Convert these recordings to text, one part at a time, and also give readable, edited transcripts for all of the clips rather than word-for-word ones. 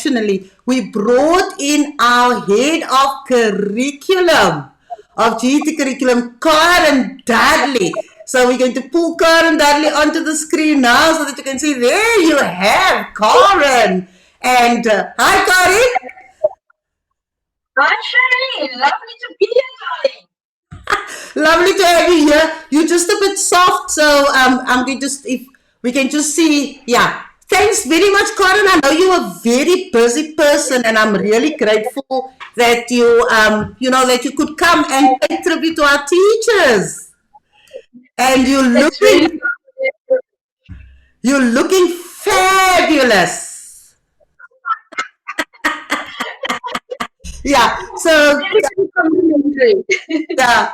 internationally, we brought in our head of curriculum, of GT curriculum, Karen Dudley. So we're going to pull Karen Dudley onto the screen now so that you can see, there you have Karen. And hi, Karen. Hi, Sherry. Lovely to be here, darling. Lovely to have you here. You're just a bit soft, so I'm going to if we can just see. Yeah, thanks very much, Karen. I know you're a very busy person, and I'm really grateful that that you could come and pay tribute to our teachers. And It's really you're looking fabulous. Yeah. So very complimentary. yeah.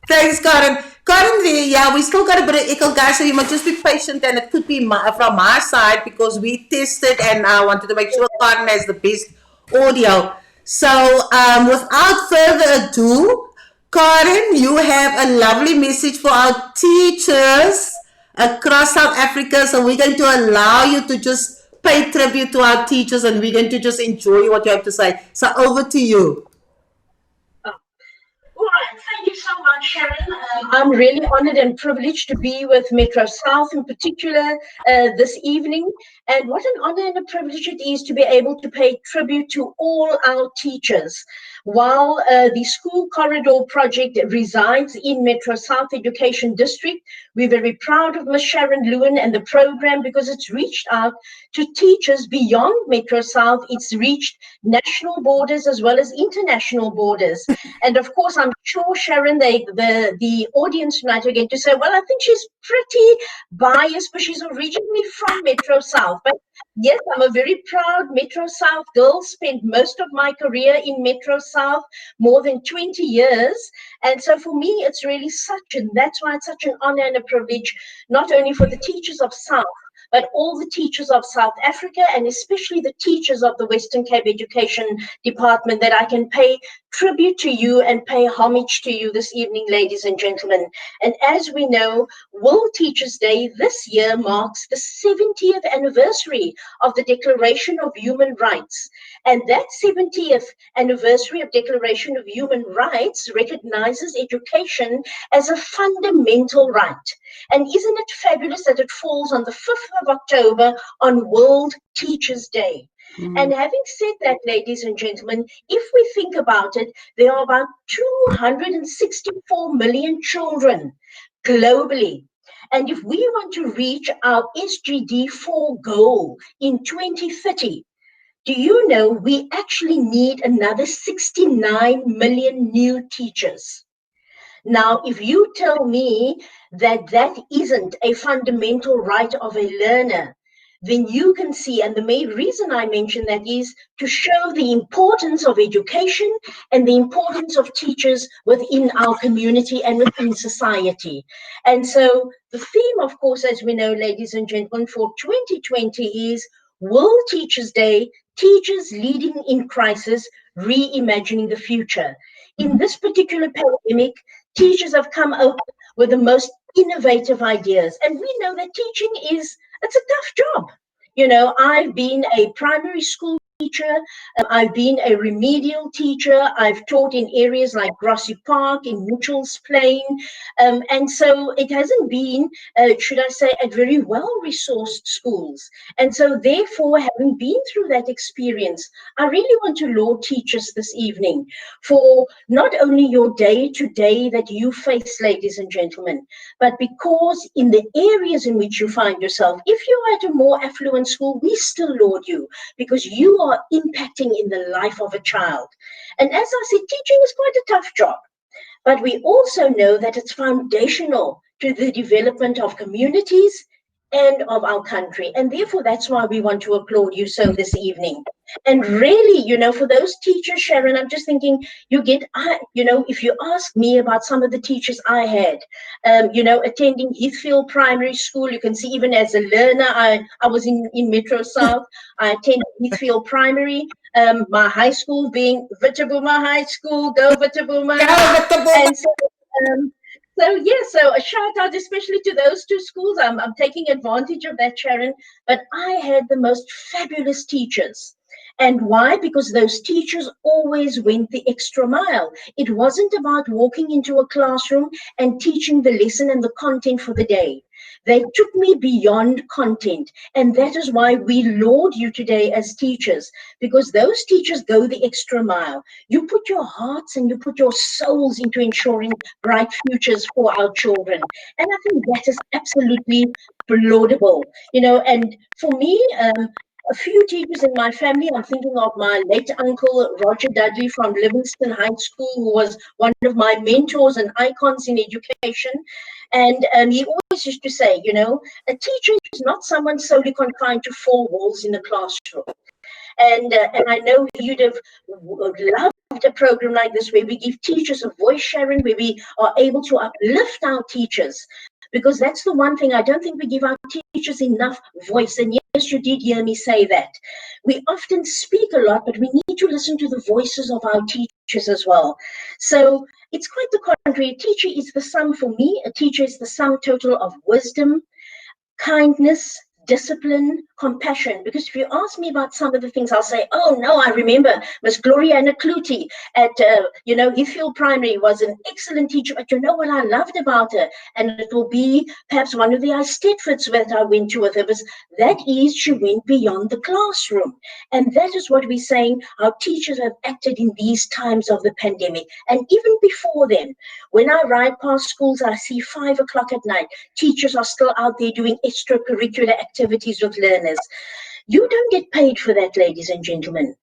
Thanks, Karen. Karen, yeah, we still got a bit of echo, guys, so you must just be patient, and it could be from my side because we tested and I wanted to make sure Karen has the best audio. So, without further ado, Karen, you have a lovely message for our teachers across South Africa. So, we're going to allow you to just pay tribute to our teachers and we're going to just enjoy what you have to say. So, over to you. All right, thank you so much, Sharon. I'm really honored and privileged to be with Metro South in particular this evening. And what an honor and a privilege it is to be able to pay tribute to all our teachers. While the School Corridor Project resides in Metro South Education District, we're very proud of Ms. Sharon Lewin and the program because it's reached out to teachers beyond Metro South. It's reached national borders as well as international borders. And of course, I'm sure, Sharon, the audience tonight are going to say, well, I think she's pretty biased, but she's originally from Metro South. But yes, I'm a very proud Metro South girl, spent most of my career in Metro South, more than 20 years. And so for me, it's really that's why it's such an honor and a privilege, not only for the teachers of South, but all the teachers of South Africa, and especially the teachers of the Western Cape Education Department, that I can pay tribute to you and pay homage to you this evening, ladies and gentlemen. And as we know, World Teachers' Day this year marks the 70th anniversary of the Declaration of Human Rights. And that 70th anniversary of Declaration of Human Rights recognizes education as a fundamental right. And isn't it fabulous that it falls on the 5th of October on World Teachers' Day? And having said that, ladies and gentlemen, if we think about it, there are about 264 million children globally. And if we want to reach our SGD 4 goal in 2030, do you know we actually need another 69 million new teachers? Now, if you tell me that that isn't a fundamental right of a learner, then you can see, and the main reason I mention that is to show the importance of education and the importance of teachers within our community and within society. And so the theme, of course, as we know, ladies and gentlemen, for 2020 is World Teachers' Day, Teachers Leading in Crisis, Reimagining the Future. In this particular pandemic, teachers have come up with the most innovative ideas. And we know that teaching it's a tough job. You know, I've been a primary school teacher. I've been a remedial teacher. I've taught in areas like Grassy Park, in Mitchell's Plain. And so it hasn't been, should I say, at very well-resourced schools. And so therefore, having been through that experience, I really want to laud teachers this evening for not only your day-to-day that you face, ladies and gentlemen, but because in the areas in which you find yourself, if you're at a more affluent school, we still laud you because you are impacting in the life of a child. And as I said, teaching is quite a tough job, but we also know that it's foundational to the development of communities and of our country. And therefore, that's why we want to applaud you so this evening. And really, you know, for those teachers, Sharon, I'm just thinking, if you ask me about some of the teachers I had, attending Heathfield Primary School, you can see even as a learner, I was in Metro South, I attended Heathfield Primary, my high school being Vitabuma High School, go Vitabuma. And so a shout out especially to those two schools. I'm taking advantage of that, Sharon. But I had the most fabulous teachers. And why? Because those teachers always went the extra mile. It wasn't about walking into a classroom and teaching the lesson and the content for the day. They took me beyond content. And that is why we laud you today as teachers, because those teachers go the extra mile. You put your hearts and you put your souls into ensuring bright futures for our children. And I think that is absolutely laudable. And for me, a few teachers in my family, I'm thinking of my late uncle, Roger Dudley from Livingston High School, who was one of my mentors and icons in education. And he always used to say, a teacher is not someone solely confined to four walls in a classroom. And I know you'd have loved a program like this where we give teachers a voice, Sharon, where we are able to uplift our teachers. Because that's the one thing I don't think we give our teachers enough voice. And yes, you did hear me say that. We often speak a lot, but we need to listen to the voices of our teachers as well. So it's quite the contrary. A teacher is the sum, for me, a teacher is the sum total of wisdom, kindness, discipline, compassion. Because if you ask me about some of the things, I'll say, oh no, I remember Miss Gloria Nakluti at, Hill Primary was an excellent teacher, but you know what I loved about her? And it will be perhaps one of the Eisteddfods that I went to with her, was that is, she went beyond the classroom. And that is what we're saying, our teachers have acted in these times of the pandemic. And even before then, when I ride past schools, I see 5 o'clock at night, teachers are still out there doing extracurricular activities with learners. You don't get paid for that, ladies and gentlemen.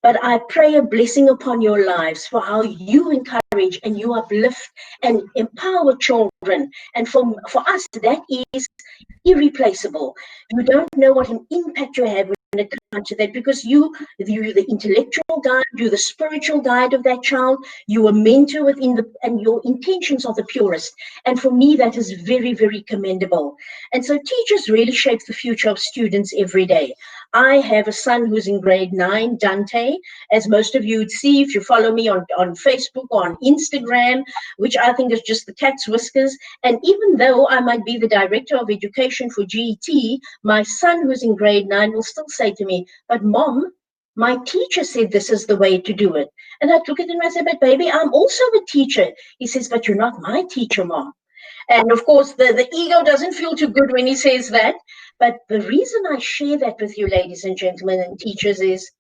But I pray a blessing upon your lives for how you encourage and you uplift and empower children. And for us, that is irreplaceable. You don't know what an impact you have when it comes to that, because you're the intellectual guide, you're the spiritual guide of that child, you're a mentor and your intentions are the purest. And for me, that is very, very commendable. And so teachers really shape the future of students every day. I have a son who's in grade 9, Dante, as most of you would see if you follow me on Facebook or on Instagram, which I think is just the cat's whiskers. And even though I might be the director of education for GET, my son who's in grade 9 will still say to me, but mom, my teacher said this is the way to do it. And I look at him and I said, but baby, I'm also a teacher. He says, but you're not my teacher, mom. And of course, the ego doesn't feel too good when he says that. But the reason I share that with you, ladies and gentlemen and teachers, is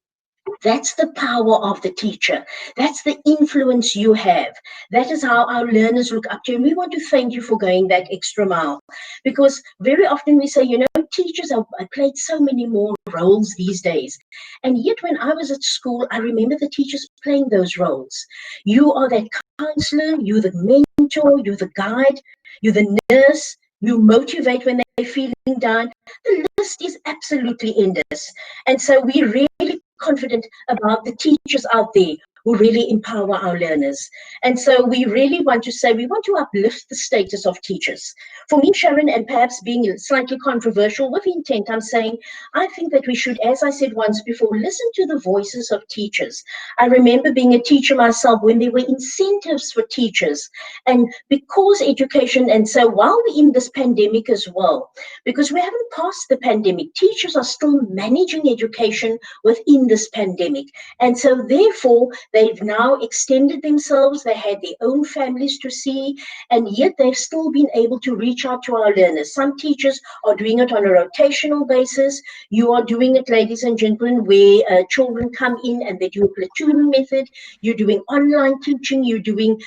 that's the power of the teacher. That's the influence you have. That is how our learners look up to you. And we want to thank you for going that extra mile. Because very often we say, teachers have played so many more roles these days. And yet when I was at school, I remember the teachers playing those roles. You are that counselor, you're the mentor, you're the guide, you're the nurse, you motivate when they're feeling down. The list is absolutely endless. And so we really confident about the teachers out there who really empower our learners. And so we really want to say, we want to uplift the status of teachers. For me, Sharon, and perhaps being slightly controversial with intent, I'm saying, I think that we should, as I said once before, listen to the voices of teachers. I remember being a teacher myself when there were incentives for teachers. And because education, and so while we're in this pandemic as well, because we haven't passed the pandemic, teachers are still managing education within this pandemic. And so therefore, they've now extended themselves, they had their own families to see, and yet they've still been able to reach out to our learners. Some teachers are doing it on a rotational basis. You are doing it, ladies and gentlemen, where children come in and they do a platooning method. You're doing online teaching, you're doing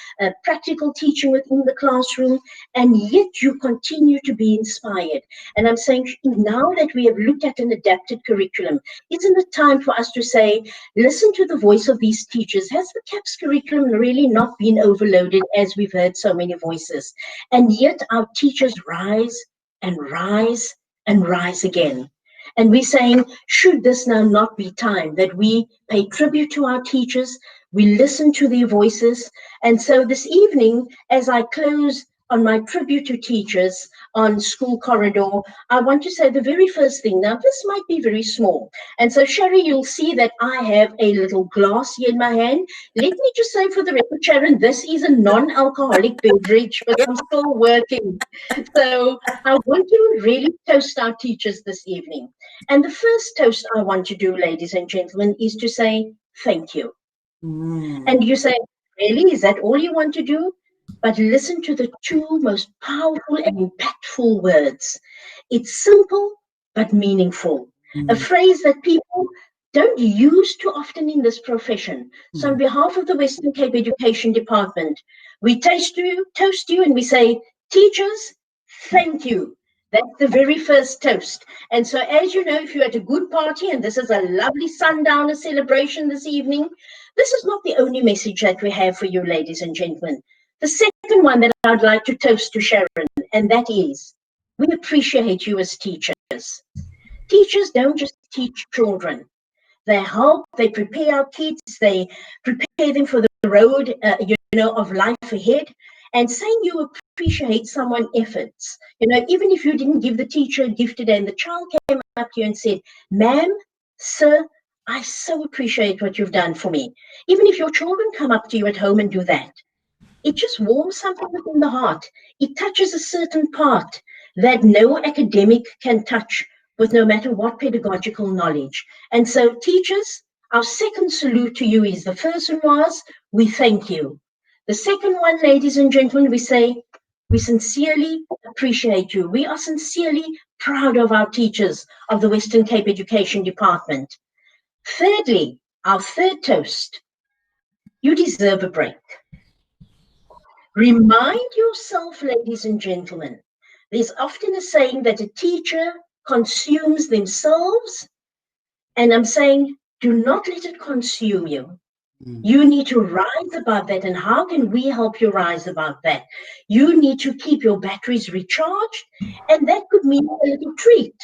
practical teaching within the classroom, and yet you continue to be inspired. And I'm saying, now that we have looked at an adapted curriculum, isn't it time for us to say, listen to the voice of these teachers? Has the CAPS curriculum really not been overloaded, as we've heard so many voices? And yet our teachers rise and rise and rise again. And we're saying, should this now not be time that we pay tribute to our teachers, we listen to their voices? And so this evening, as I close on my tribute to teachers on School Corridor, I want to say the very first thing. Now, this might be very small. And so, Sherry, you'll see that I have a little glass here in my hand. Let me just say for the record, Sharon, this is a non-alcoholic beverage, but I'm still working. So I want to really toast our teachers this evening. And the first toast I want to do, ladies and gentlemen, is to say thank you. Mm. And you say, really? Is that all you want to do? But listen to the two most powerful and impactful words. It's simple but meaningful. A Mm. phrase that people don't use too often in this profession. So, on Mm. behalf of the Western Cape Education Department, we toast you, and we say, teachers, thank you. That's the very first toast. And so, as you know, if you're at a good party, and this is a lovely sundowner celebration this evening, this is not the only message that we have for you, ladies and gentlemen. The second one that I'd like to toast to Sharon, and that is, we appreciate you as teachers. Teachers don't just teach children. They help, they prepare our kids, they prepare them for the road, of life ahead. And saying you appreciate someone's efforts, even if you didn't give the teacher a gift today and the child came up to you and said, ma'am, sir, I so appreciate what you've done for me. Even if your children come up to you at home and do that, it just warms something within the heart. It touches a certain part that no academic can touch with no matter what pedagogical knowledge. And so, teachers, our second salute to you is the first one was, we thank you. The second one, ladies and gentlemen, we say, we sincerely appreciate you. We are sincerely proud of our teachers of the Western Cape Education Department. Thirdly, our third toast, you deserve a break. Remind yourself, ladies and gentlemen, there's often a saying that a teacher consumes themselves, and I'm saying, do not let it consume you. Mm. You need to rise above that. And how can we help you rise above that? You need to keep your batteries recharged, and that could mean a little treat.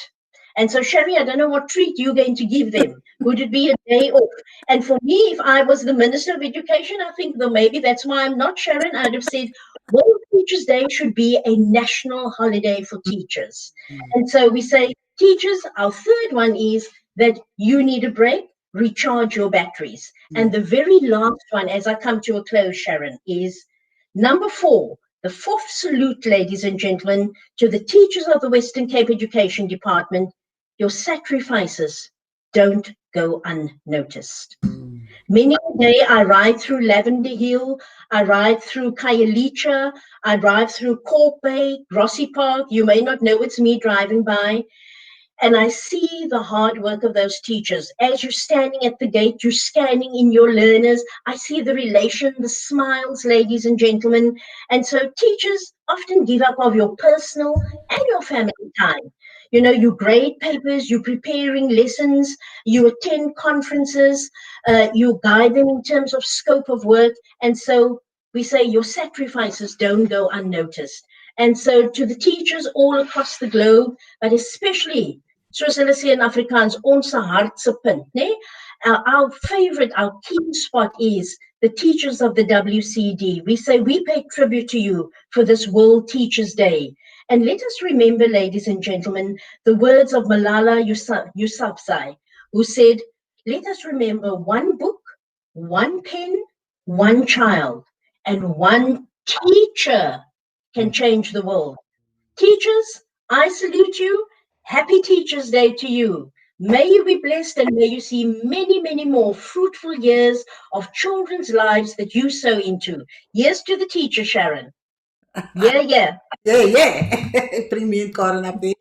And so, Sherry, I don't know what treat you're going to give them. Would it be a day off? And for me, if I was the Minister of Education, I think, though maybe that's why I'm not Sharon, I'd have said, World Teachers' Day should be a national holiday for teachers. And so we say, teachers, our third one is that you need a break, recharge your batteries. And Mm. the very last one, as I come to a close, Sharon, is number 4. The fourth salute, ladies and gentlemen, to the teachers of the Western Cape Education Department. Your sacrifices don't go unnoticed. Many a day I ride through Lavender Hill, I ride through Khayelitsha, I drive through Cork Bay, Grossie Park. You may not know it's me driving by. And I see the hard work of those teachers. As you're standing at the gate, you're scanning in your learners. I see the relation, the smiles, ladies and gentlemen. And so teachers often give up of your personal and your family time. You grade papers, you're preparing lessons, you attend conferences, you guide them in terms of scope of work. And so we say your sacrifices don't go unnoticed. And so to the teachers all across the globe, but especially soos hulle sê in Afrikaans, ons hartse punt, né? Our favorite, our key spot is the teachers of the WCED. We say we pay tribute to you for this World Teachers' Day. And let us remember, ladies and gentlemen, the words of Malala Yousafzai, who said, let us remember one book, one pen, one child, and one teacher can change the world. Teachers, I salute you. Happy Teachers' Day to you. May you be blessed and may you see many, many more fruitful years of children's lives that you sow into. Yes to the teacher, Sharon. Yeah, yeah. Yeah, yeah. Bring me in, Karen, up there.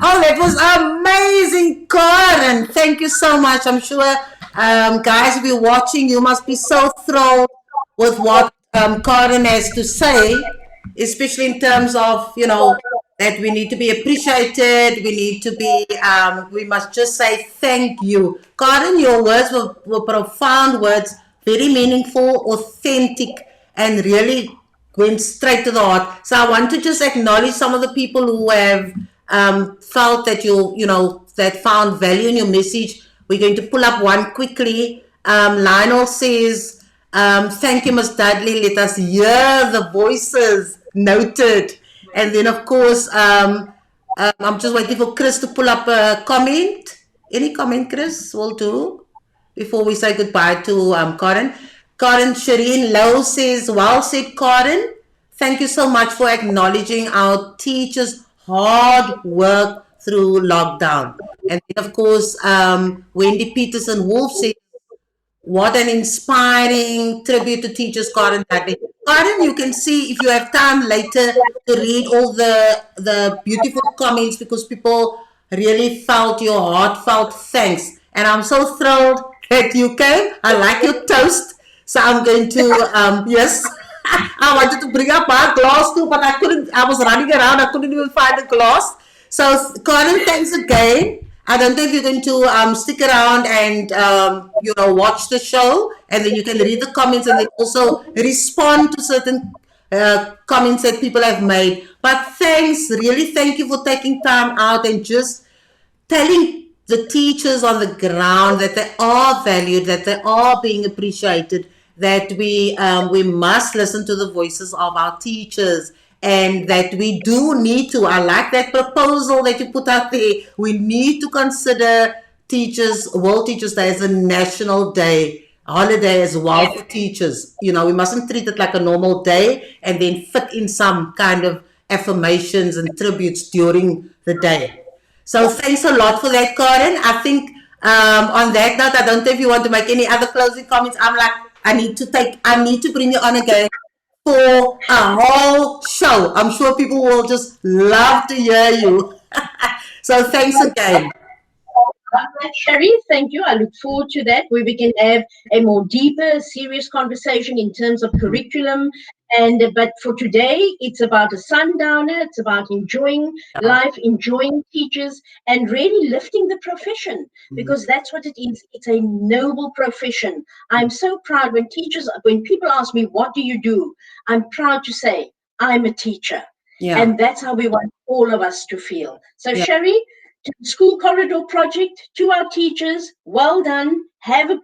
Oh, that was amazing, Karen. Thank you so much. I'm sure, guys, if you're watching, you must be so thrilled with what Karen has to say, especially in terms of, that we need to be appreciated. We need to be, we must just say thank you. Karen, your words were profound words, very meaningful, authentic, and really went straight to the heart. So I want to just acknowledge some of the people who have felt that that found value in your message. We're going to pull up one quickly. Lionel says, thank you, Ms. Dudley. Let us hear the voices. Noted. And then, of course, I'm just waiting for Chris to pull up a comment. Any comment, Chris, will do before we say goodbye to Karen. Karen Shireen Lowe says, well said, Karen. Thank you so much for acknowledging our teachers' hard work through lockdown. And then, of course, Wendy Peterson Wolf said, what an inspiring tribute to teachers, Karen Dudley. Karen, you can see if you have time later to read all the beautiful comments, because people really felt your heartfelt thanks. And I'm so thrilled that you came. I like your toast. So I'm going to, yes, I wanted to bring up my glass too, but I couldn't. I was running around. I couldn't even find a glass. So, Karen, thanks again. I don't know if you're going to stick around and watch the show, and then you can read the comments and then also respond to certain comments that people have made. But thanks, really, thank you for taking time out and just telling the teachers on the ground that they are valued, that they are being appreciated, that we must listen to the voices of our teachers, and that we do need to. I like that proposal that you put out there. We need to consider Teachers World Teachers Day as a national day. Holiday as well for teachers. We mustn't treat it like a normal day and then fit in some kind of affirmations and tributes during the day. So thanks a lot for that, Karen. I think on that note, I don't know if you want to make any other closing comments. I'm like, I need to bring you on again for a whole show. I'm sure people will just love to hear you. So thanks again. Sherry, thank you. I look forward to that, where we can have a more deeper, serious conversation in terms of curriculum. But for today, it's about a sundowner. It's about enjoying Yeah. life, enjoying teachers, and really lifting the profession, because that's what it is. It's a noble profession. I'm so proud when people ask me, "What do you do?" I'm proud to say, "I'm a teacher," Yeah. and that's how we want all of us to feel. So, Yeah. Sherry, to the School Corridor Project, to our teachers, well done. Have a